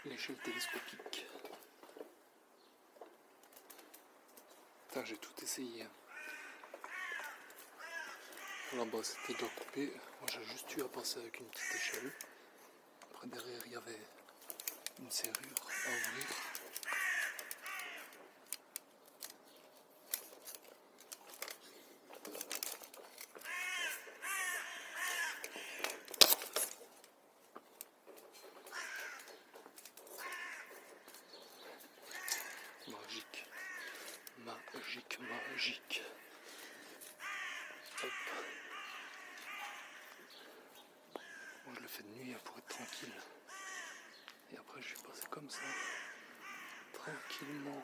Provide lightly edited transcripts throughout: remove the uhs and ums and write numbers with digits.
l'échelle télescopique. Putain, j'ai tout essayé. Là-bas c'était déjà coupé. Moi j'ai juste eu à passer avec une petite échelle. Après derrière il y avait une serrure à ouvrir. Magique. Magique, magique. Hop. Moi je le fais de nuit pour être tranquille. Et après je vais passer comme ça. Tranquillement.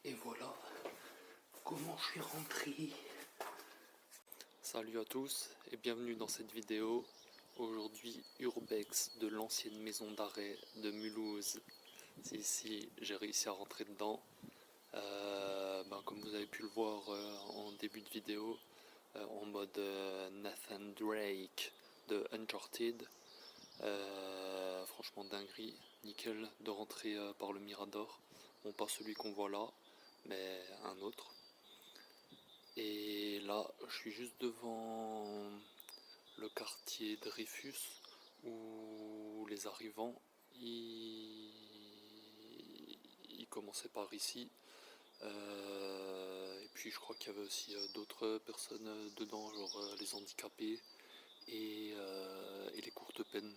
Et voilà comment je suis rentré. Salut à tous et bienvenue dans cette vidéo. Aujourd'hui, urbex de l'ancienne maison d'arrêt de Mulhouse. C'est ici, j'ai réussi à rentrer dedans. Comme vous avez pu le voir en début de vidéo, en mode Nathan Drake de Uncharted. Franchement dinguerie, nickel de rentrer par le Mirador. Bon, pas celui qu'on voit là, mais un autre. Et là, je suis juste devant le quartier Dreyfus où les arrivants ils commençaient par ici. Et puis je crois qu'il y avait aussi d'autres personnes dedans, genre les handicapés et les courtes peines.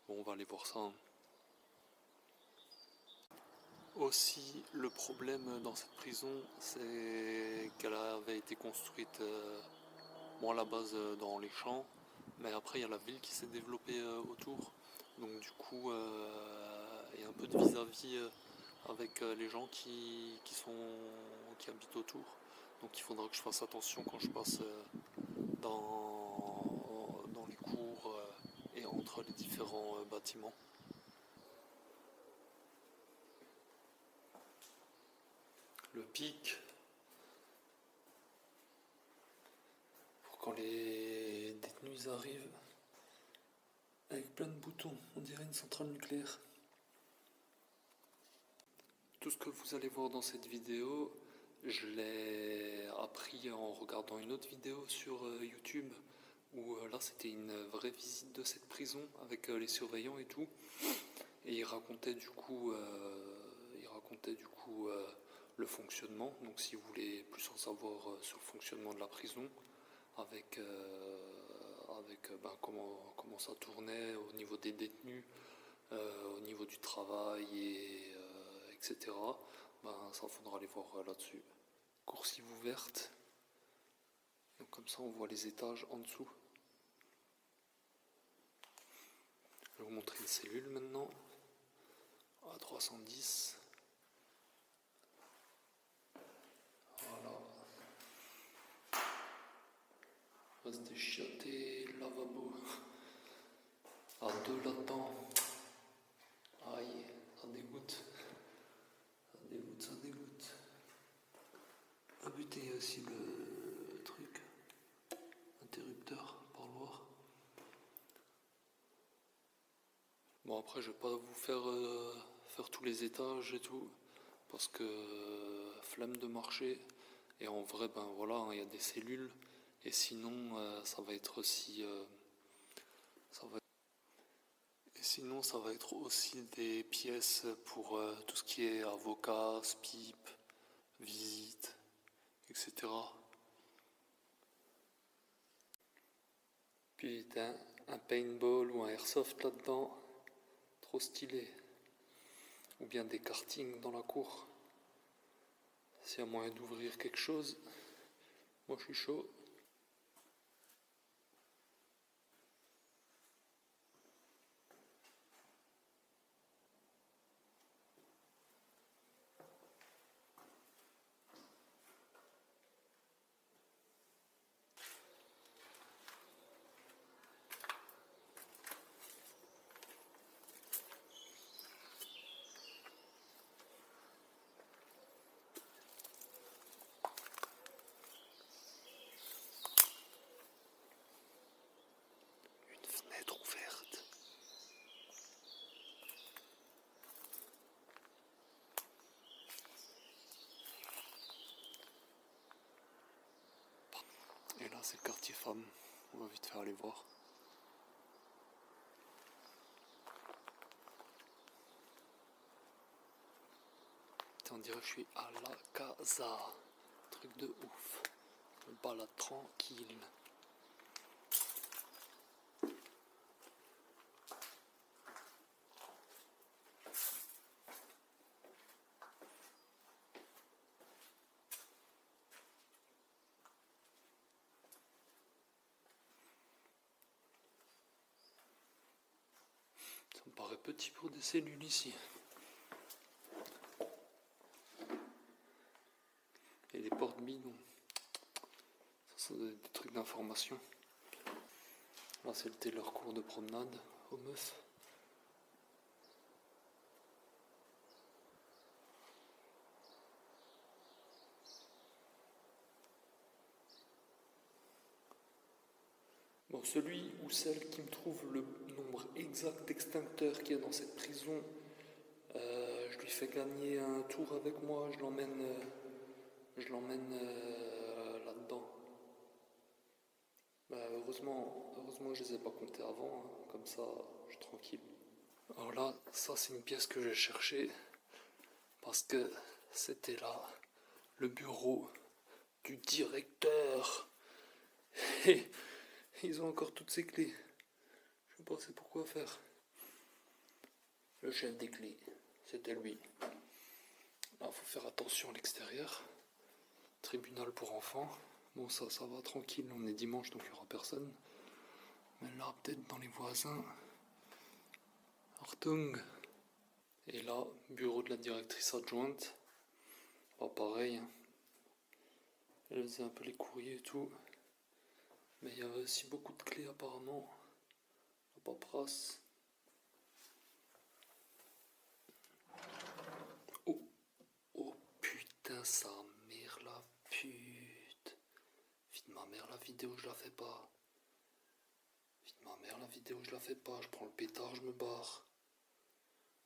Bon, on va aller voir ça. Hein. Aussi, le problème dans cette prison, c'est qu'elle avait été construite à la base dans les champs, mais après il y a la ville qui s'est développée autour. Donc du coup, il y a un peu de vis-à-vis avec les gens qui habitent autour. Donc il faudra que je fasse attention quand je passe dans les cours et entre les différents bâtiments. Le pic, pour quand les détenus arrivent, avec plein de boutons, on dirait une centrale nucléaire. Tout ce que vous allez voir dans cette vidéo, je l'ai appris en regardant une autre vidéo sur YouTube, où là c'était une vraie visite de cette prison avec les surveillants et tout. Et il racontait du coup le fonctionnement. Donc si vous voulez plus en savoir sur le fonctionnement de la prison, avec comment ça tournait au niveau des détenus, au niveau du travail, etc. Ça faudra aller voir là-dessus. Coursive ouverte. Donc comme ça on voit les étages en dessous. Je vais vous montrer une cellule maintenant. À 310. Voilà. Reste déchiaté, lavabo. À deux là-dedans. Aïe, ça dégoûte. Ça dégoûte. Ah putain, il y a aussi le truc. Interrupteur, parloir. Bon, après, je vais pas vous faire tous les étages et tout. Parce que flemme de marcher. Et en vrai, voilà, il y a des cellules. Et sinon, ça va être aussi... Sinon, ça va être aussi des pièces pour tout ce qui est avocat, SPIP, visite, etc. Putain, un paintball ou un airsoft là-dedans, trop stylé. Ou bien des kartings dans la cour. S'il y a moyen d'ouvrir quelque chose, moi je suis chaud. Et là c'est le quartier femmes, on va vite faire aller voir. On dirait que je suis à la casa, truc de ouf, je me balade tranquille. Ça me paraît petit pour des cellules ici. Et les portes bidons. Ça doit être des trucs d'information. Là c'était leur cours de promenade aux meufs. Bon, celui ou celle qui me trouve le nombre exact d'extincteurs qu'il y a dans cette prison, je lui fais gagner un tour avec moi, je l'emmène là-dedans. Bah, heureusement que je les ai pas comptés avant, hein. Comme ça je suis tranquille. Alors là, ça c'est une pièce que j'ai cherchée parce que c'était là le bureau du directeur. Et ils ont encore toutes ces clés. Je ne sais pas pourquoi faire. Le chef des clés, c'était lui. Là, faut faire attention à l'extérieur. Tribunal pour enfants. Bon, ça va tranquille. On est dimanche, donc il n'y aura personne. Mais là, peut-être dans les voisins. Hartung. Et là, bureau de la directrice adjointe. Pas pareil. Hein. Elle faisait un peu les courriers et tout. Mais il y avait aussi beaucoup de clés apparemment. La paperasse. Oh putain, sa mère la pute. Vie de ma mère, la vidéo, je la fais pas. Vie de ma mère, la vidéo, je la fais pas. Je prends le pétard, je me barre.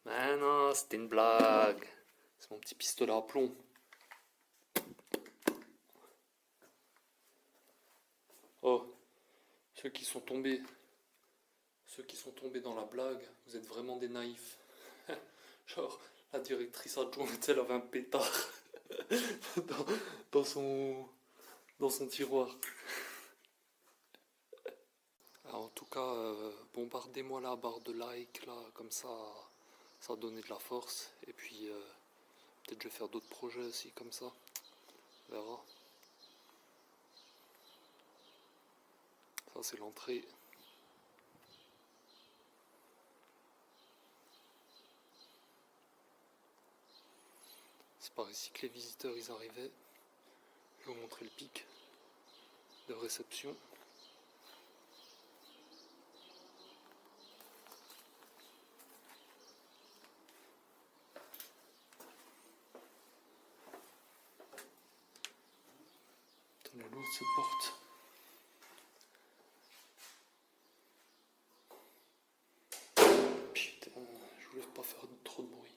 Mais non, c'était une blague. C'est mon petit pistolet à plomb. Oh, ceux qui sont tombés dans la blague, vous êtes vraiment des naïfs. Genre, la directrice adjointe, elle avait un pétard dans son tiroir. Alors, en tout cas, bombardez-moi la barre de like, là, comme ça va donner de la force. Et puis, peut-être je vais faire d'autres projets aussi, comme ça. On verra. Ça, c'est l'entrée. C'est par ici que les visiteurs ils arrivaient. Je vais vous montrer le pic de réception. Attendez, l'autre se porte. Putain, je voulais pas faire trop de bruit.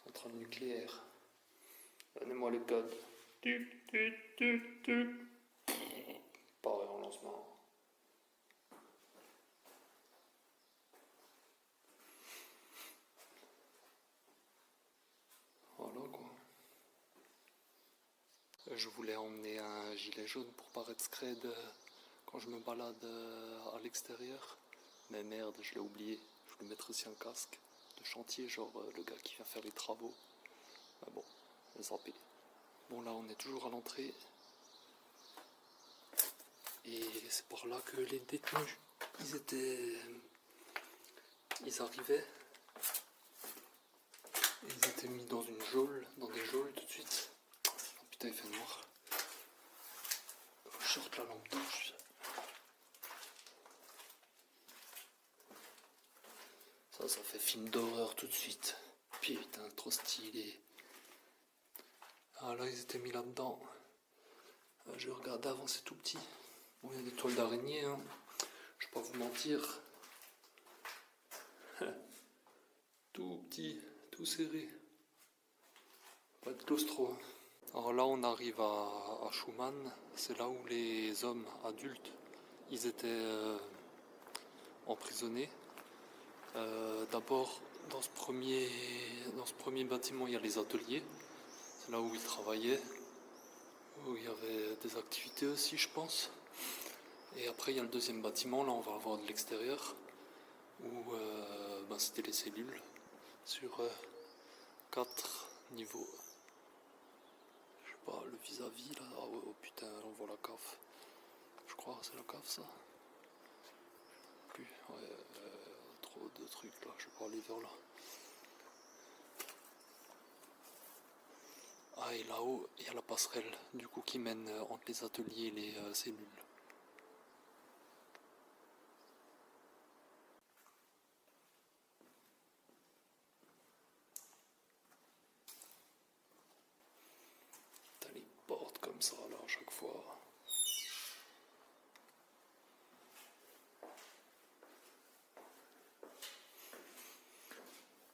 Centrale nucléaire. Donnez-moi le code. Pareil en lancement. Voilà quoi. Je voulais emmener un gilet jaune pour paraître scred quand je me balade à l'extérieur. Mais merde, je l'ai oublié. Je voulais mettre aussi un casque de chantier, genre le gars qui vient faire les travaux. Mais bon, j'ai zappé. Bon là on est toujours à l'entrée. Et c'est par là que les détenus, ils arrivaient. Ils étaient mis dans des geôles tout de suite. Oh, putain, il fait noir. Faut que je sorte la lampe torche. Ça fait film d'horreur tout de suite. Putain, trop stylé. Ah là, ils étaient mis là-dedans. Je regardais avant, c'est tout petit. Bon, il y a des toiles d'araignée, hein. Je vais pas vous mentir. Tout petit, tout serré. Pas de claustro. Alors là, on arrive à Schumann, c'est là où les hommes adultes, ils étaient emprisonnés. D'abord, dans ce premier bâtiment, il y a les ateliers, c'est là où ils travaillaient, où il y avait des activités aussi, je pense. Et après, il y a le deuxième bâtiment, là on va voir de l'extérieur, où c'était les cellules, sur 4 niveaux. Je sais pas, le vis-à-vis là, oh putain, on voit la cave. Je crois que c'est la cave ça. Plus, ouais, trop de trucs là, je vais pas aller vers là. Ah, et là-haut, il y a la passerelle, du coup, qui mène entre les ateliers et les cellules. T'as les portes comme ça, là, à chaque fois.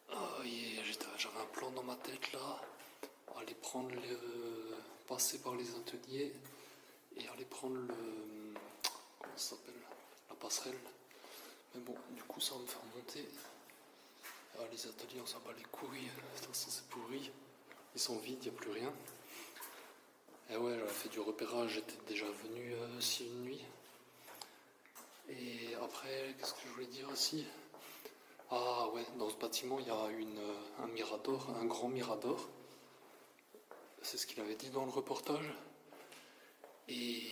Ah, yeah, j'avais un plan dans ma tête, là. Aller prendre passer par les ateliers et aller prendre comment ça s'appelle, la passerelle. Mais bon, du coup ça va me faire monter. Les ateliers, on s'en bat les couilles, de toute façon c'est pourri, ils sont vides, il n'y a plus rien. Et ouais, j'avais fait du repérage, j'étais déjà venu aussi une nuit. Et après, qu'est-ce que je voulais dire aussi? Ah ouais, dans ce bâtiment il y a un mirador, un grand mirador. C'est ce qu'il avait dit dans le reportage. Et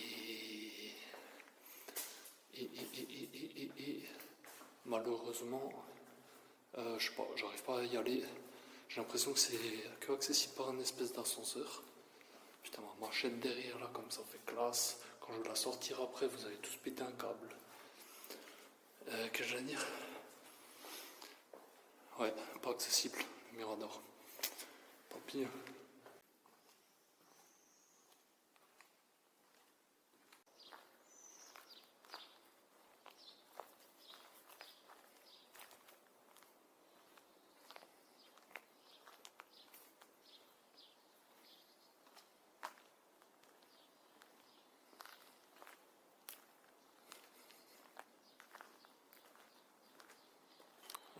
malheureusement, je sais pas, j'arrive pas à y aller. J'ai l'impression que c'est que accessible par un espèce d'ascenseur. Putain, ma machette derrière là, comme ça fait classe. Quand je vais la sortir après, vous allez tous péter un câble. Qu'est-ce que je vais dire? Ouais, pas accessible, le Mirador. Tant pis.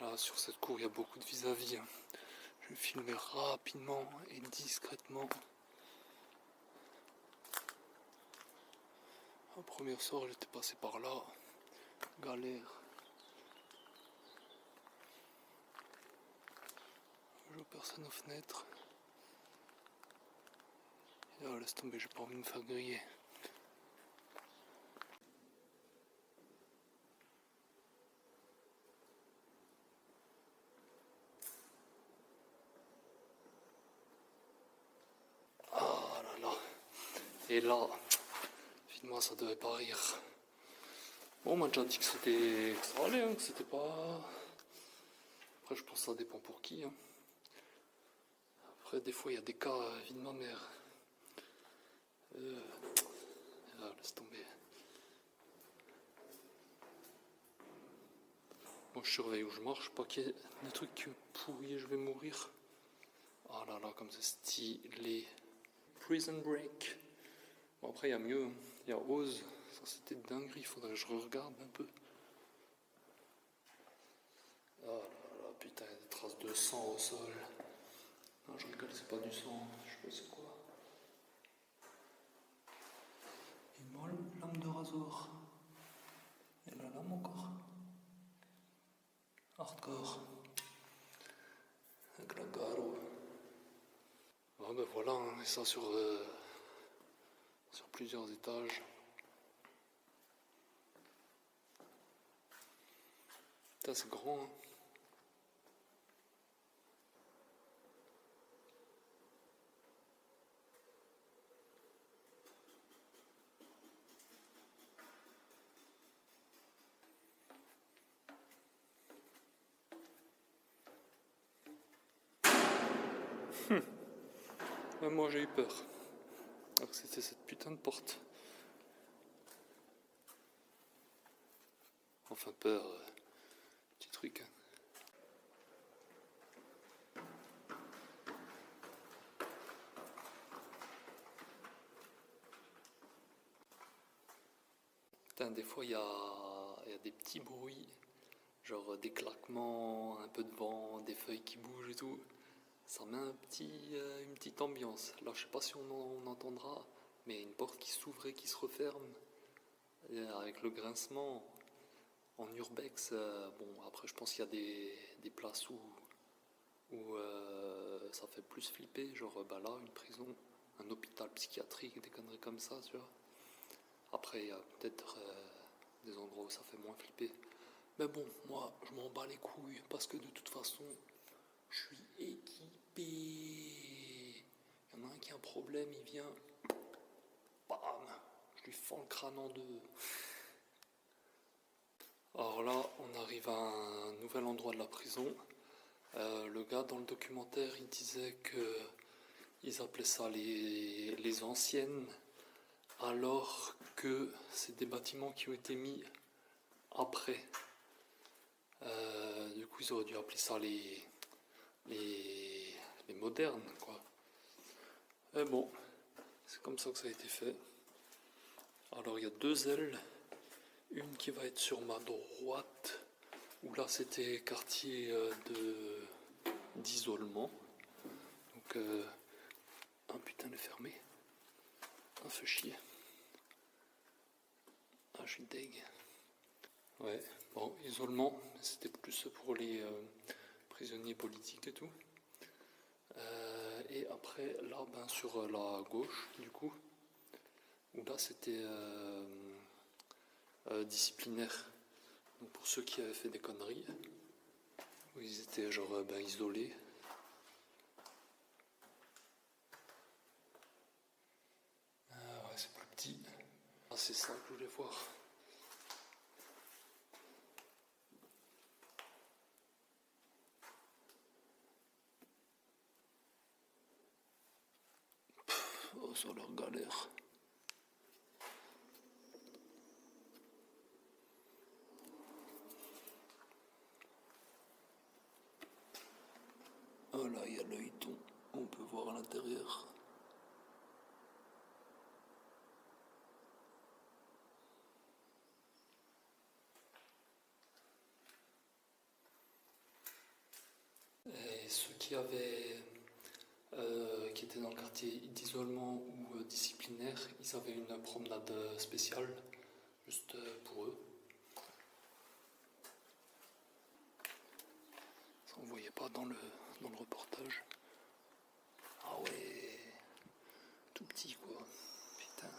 Là, sur cette cour, il y a beaucoup de vis-à-vis. Je vais filmer rapidement et discrètement. Un premier sort, j'étais passé par là. Galère. Je vois personne aux fenêtres. Et là, laisse tomber, j'ai pas envie de me faire griller. Ah là là. Et là, finalement, ça devait pas rire. Bon, on m'a déjà dit que c'était. Que ça allait, hein, que c'était pas. Après, je pense que ça dépend pour qui. Hein. Après, des fois, il y a des cas, vie de ma mère. Ah, laisse tomber. Moi, je surveille où je marche, pas qu'il y ait des trucs pourris, je vais mourir. Ah là là, comme c'est stylé. Prison Break. Bon, après, il y a mieux. Il y a Oz. Ça, c'était dinguerie. Il faudrait que je regarde un peu. Ah là là, putain, il y a des traces de sang au sol. Non, je rigole, c'est pas du sang. Je sais pas c'est quoi. Une lame de rasoir. Et la lame encore. Hardcore. Avec la garo. Ah ben voilà, hein, et ça sur plusieurs étages. Putain, c'est grand, hein. Même moi j'ai eu peur. Alors que c'était cette putain de porte. Enfin peur, petit truc. Hein. Enfin, des fois, il y a des petits bruits, genre des claquements, un peu de vent, des feuilles qui bougent et tout. Ça met une petite ambiance. Là, je sais pas si on entendra, mais une porte qui s'ouvre et qui se referme, et avec le grincement en urbex. Bon, après, je pense qu'il y a des places où ça fait plus flipper, genre bah là, une prison, un hôpital psychiatrique, des conneries comme ça, tu vois. Après, il y a peut-être des endroits où ça fait moins flipper. Mais bon, moi, je m'en bats les couilles parce que de toute façon, je suis équipé. Il y en a un qui a un problème, il vient, bam, je lui fends le crâne en deux. Alors là, on arrive à un nouvel endroit de la prison. Le gars dans le documentaire, il disait que ils appelaient ça les anciennes, alors que c'est des bâtiments qui ont été mis après. Du coup, ils auraient dû appeler ça les modernes, quoi. Mais bon, c'est comme ça que ça a été fait. Alors, il y a deux ailes. Une qui va être sur ma droite, où là, c'était quartier d'isolement. Donc, ah putain, le fermé. Ah, fait chier. Ah, je suis deg. Ouais, bon, isolement, c'était plus pour les prisonniers politiques et tout. Et après, là, ben, sur la gauche, du coup, où là, c'était disciplinaire. Donc, pour ceux qui avaient fait des conneries, où ils étaient genre ben, isolés. Ouais, c'est plus petit. Ah, c'est ça que je voulais voir. Oh, ça a l'air galère. Oh là, il y a l'œilleton. On peut voir à l'intérieur. Et ceux qui étaient dans le quartier d'isolement ou disciplinaire, ils avaient une promenade spéciale, juste pour eux. Ça, on voyait pas dans le reportage. Ah ouais, tout petit quoi. Putain.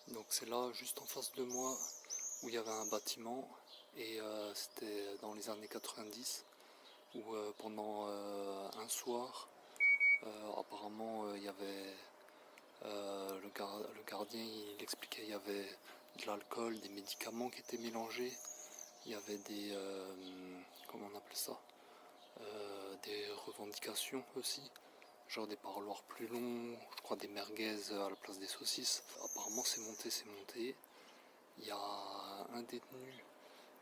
Donc c'est là, juste en face de moi, où il y avait un bâtiment. Et c'était dans les années 90, où pendant un soir, apparemment, il y avait le gardien, il expliquait qu'il y avait de l'alcool, des médicaments qui étaient mélangés. Il y avait comment on appelait ça, des revendications aussi, genre des parloirs plus longs, je crois des merguez à la place des saucisses. Apparemment c'est monté, c'est monté. Il y a un détenu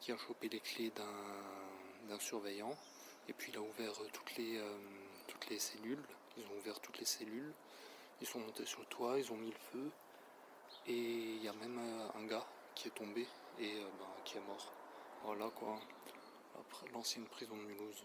qui a chopé les clés d'un surveillant, et puis il a ouvert toutes les cellules. Ils ont ouvert toutes les cellules, ils sont montés sur le toit, ils ont mis le feu, et il y a même un gars qui est tombé et qui est mort. Voilà quoi, l'ancienne prison de Mulhouse.